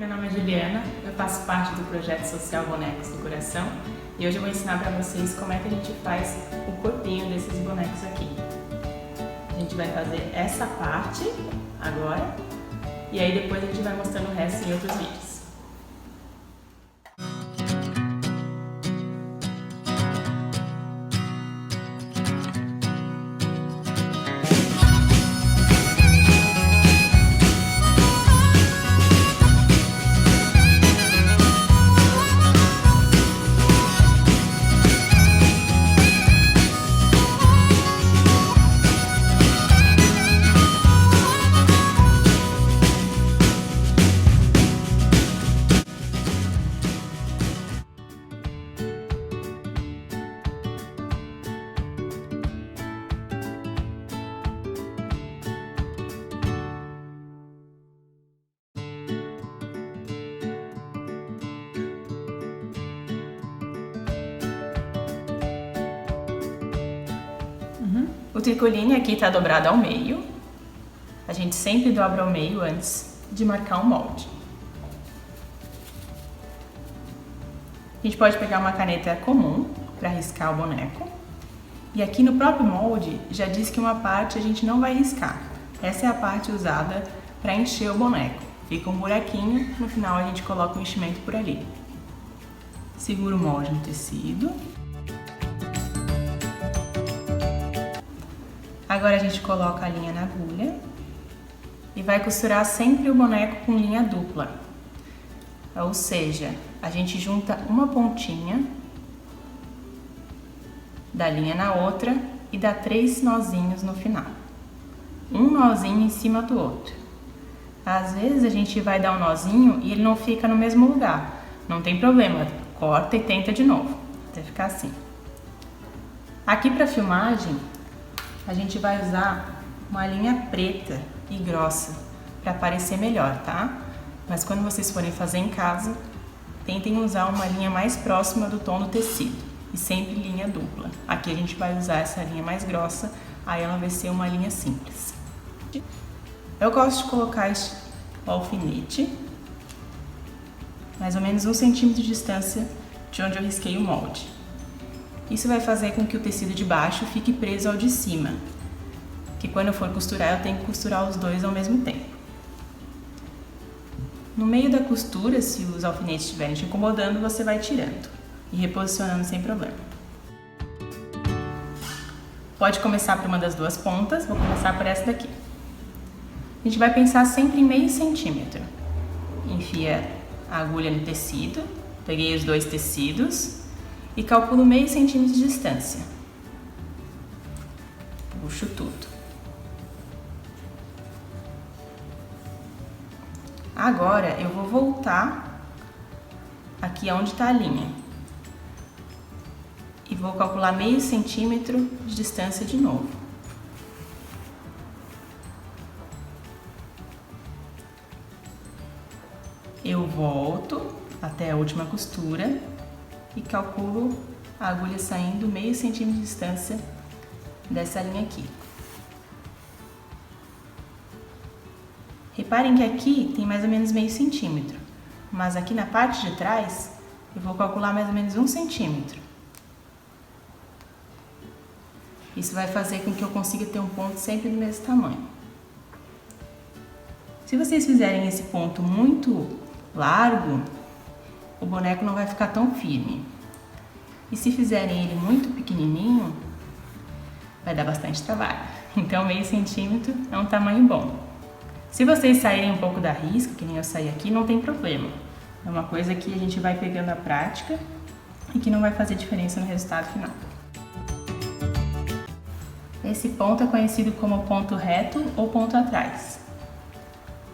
meu nome é Juliana, eu faço parte do projeto social Bonecos do Coração e hoje eu vou ensinar para vocês como é que a gente faz o corpinho desses bonecos aqui. A gente vai fazer essa parte agora e aí depois a gente vai mostrando o resto em outros vídeos. O tricoline aqui está dobrado ao meio. A gente sempre dobra ao meio antes de marcar um molde. A gente pode pegar uma caneta comum para riscar o boneco. E aqui no próprio molde já diz que uma parte a gente não vai riscar. Essa é a parte usada para encher o boneco. Fica um buraquinho, no final a gente coloca o enchimento por ali. Segura o molde no tecido. Agora a gente coloca a linha na agulha e vai costurar sempre o boneco com linha dupla. Ou seja, a gente junta uma pontinha da linha na outra e dá 3 nozinhos no final. Um nozinho em cima do outro. Às vezes a gente vai dar um nozinho e ele não fica no mesmo lugar. Não tem problema, corta e tenta de novo, até ficar assim. Aqui para filmagem, a gente vai usar uma linha preta e grossa para parecer melhor, tá? Mas quando vocês forem fazer em casa, tentem usar uma linha mais próxima do tom do tecido e sempre linha dupla. Aqui a gente vai usar essa linha mais grossa, aí ela vai ser uma linha simples. Eu gosto de colocar o alfinete mais ou menos 1 centímetro de distância de onde eu risquei o molde. Isso vai fazer com que o tecido de baixo fique preso ao de cima, que quando eu for costurar, eu tenho que costurar os dois ao mesmo tempo. No meio da costura, se os alfinetes estiverem te incomodando, você vai tirando e reposicionando sem problema. Pode começar por uma das duas pontas, vou começar por essa daqui. A gente vai pensar sempre em meio centímetro. Enfia a agulha no tecido, peguei os dois tecidos, e calculo meio centímetro de distância. Puxo tudo. Agora eu vou voltar aqui onde está a linha e vou calcular meio centímetro de distância de novo. Eu volto até a última costura e calculo a agulha saindo meio centímetro de distância dessa linha aqui. Reparem que aqui tem mais ou menos meio centímetro, mas aqui na parte de trás eu vou calcular mais ou menos 1 centímetro. Isso vai fazer com que eu consiga ter um ponto sempre do mesmo tamanho. Se vocês fizerem esse ponto muito largo, o boneco não vai ficar tão firme. E se fizerem ele muito pequenininho, vai dar bastante trabalho. Então meio centímetro é um tamanho bom. Se vocês saírem um pouco da risca, que nem eu saí aqui, não tem problema. É uma coisa que a gente vai pegando a prática e que não vai fazer diferença no resultado final. Esse ponto é conhecido como ponto reto ou ponto atrás.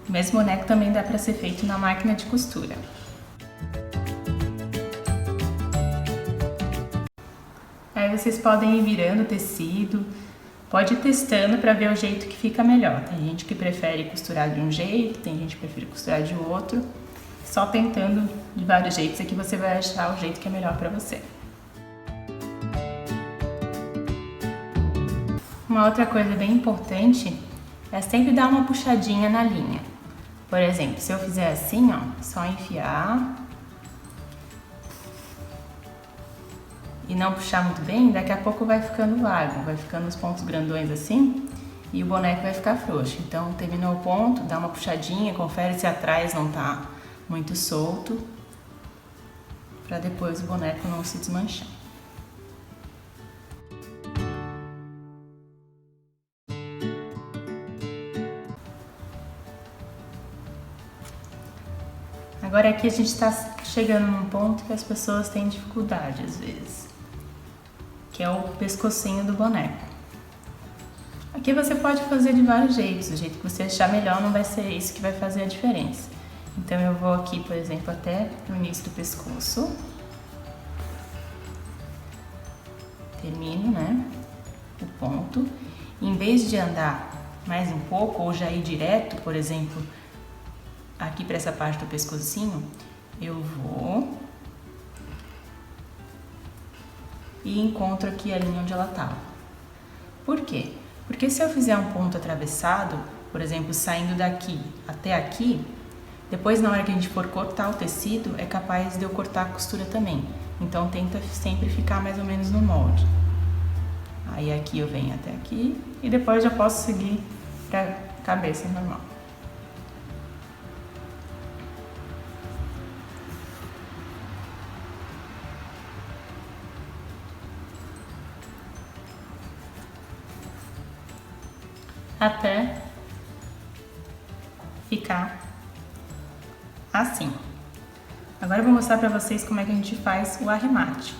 O mesmo boneco também dá para ser feito na máquina de costura. Aí vocês podem ir virando o tecido, pode ir testando para ver o jeito que fica melhor. Tem gente que prefere costurar de um jeito, tem gente que prefere costurar de outro. Só tentando de vários jeitos é que você vai achar o jeito que é melhor para você. Uma outra coisa bem importante é sempre dar uma puxadinha na linha. Por exemplo, se eu fizer assim, ó, só enfiar e não puxar muito bem, daqui a pouco vai ficando vago, vai ficando os pontos grandões assim e o boneco vai ficar frouxo. Então, terminou o ponto, dá uma puxadinha, confere se atrás não tá muito solto, para depois o boneco não se desmanchar. Agora aqui a gente está chegando num ponto que as pessoas têm dificuldade às vezes, que é o pescocinho do boneco. Aqui você pode fazer de vários jeitos, do jeito que você achar melhor, não vai ser isso que vai fazer a diferença. Então eu vou aqui, por exemplo, até no início do pescoço, termino, né, o ponto. Em vez de andar mais um pouco ou já ir direto, por exemplo, aqui para essa parte do pescocinho, eu vou e encontro aqui a linha onde ela estava. Por quê? Porque se eu fizer um ponto atravessado, por exemplo, saindo daqui até aqui, depois na hora que a gente for cortar o tecido, é capaz de eu cortar a costura também. Então tenta sempre ficar mais ou menos no molde. Aí aqui eu venho até aqui e depois já posso seguir para a cabeça normal. Até ficar assim. Agora eu vou mostrar para vocês como é que a gente faz o arremate.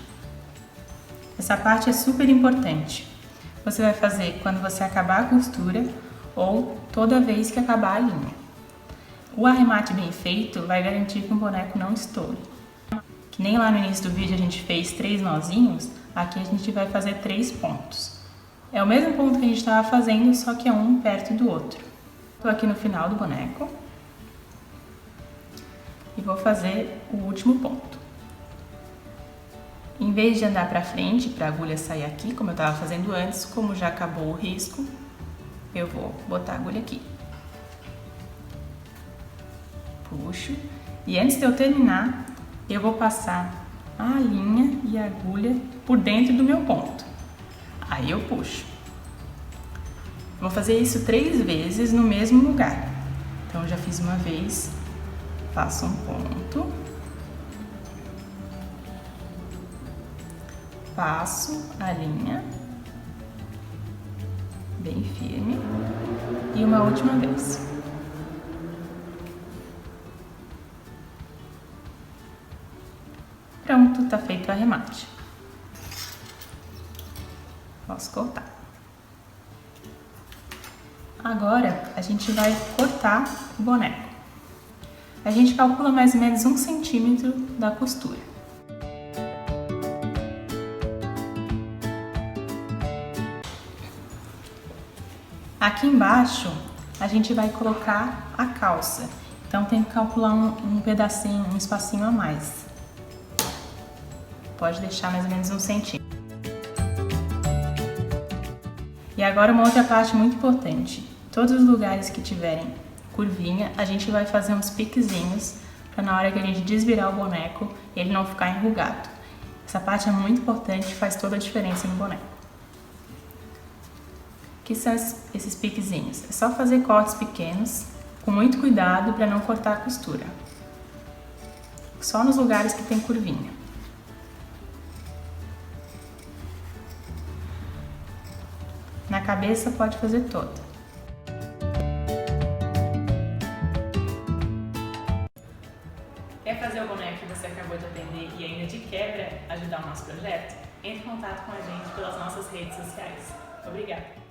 Essa parte é super importante. Você vai fazer quando você acabar a costura ou toda vez que acabar a linha. O arremate bem feito vai garantir que o boneco não estoure. Que nem lá no início do vídeo a gente fez 3 nozinhos, aqui a gente vai fazer 3 pontos. É o mesmo ponto que a gente estava fazendo, só que é um perto do outro. Estou aqui no final do boneco e vou fazer o último ponto. Em vez de andar para frente, para a agulha sair aqui, como eu estava fazendo antes, como já acabou o risco, eu vou botar a agulha aqui. Puxo. E antes de eu terminar, eu vou passar a linha e a agulha por dentro do meu ponto. Aí eu puxo. Vou fazer isso 3 vezes no mesmo lugar. Então, já fiz uma vez, faço um ponto, passo a linha, bem firme, e uma última vez. Pronto, tá feito o arremate. Posso cortar. Agora, a gente vai cortar o boneco. A gente calcula mais ou menos 1 centímetro da costura. Aqui embaixo, a gente vai colocar a calça. Então, tem que calcular um pedacinho, um espacinho a mais. Pode deixar mais ou menos 1 centímetro. E agora uma outra parte muito importante. Todos os lugares que tiverem curvinha, a gente vai fazer uns piquezinhos para na hora que a gente desvirar o boneco, ele não ficar enrugado. Essa parte é muito importante e faz toda a diferença no boneco. O que são esses piquezinhos? É só fazer cortes pequenos, com muito cuidado para não cortar a costura. Só nos lugares que tem curvinha. Na cabeça pode fazer toda. Quer fazer o boneco que você acabou de aprender e ainda de quebra ajudar o nosso projeto? Entre em contato com a gente pelas nossas redes sociais. Obrigada!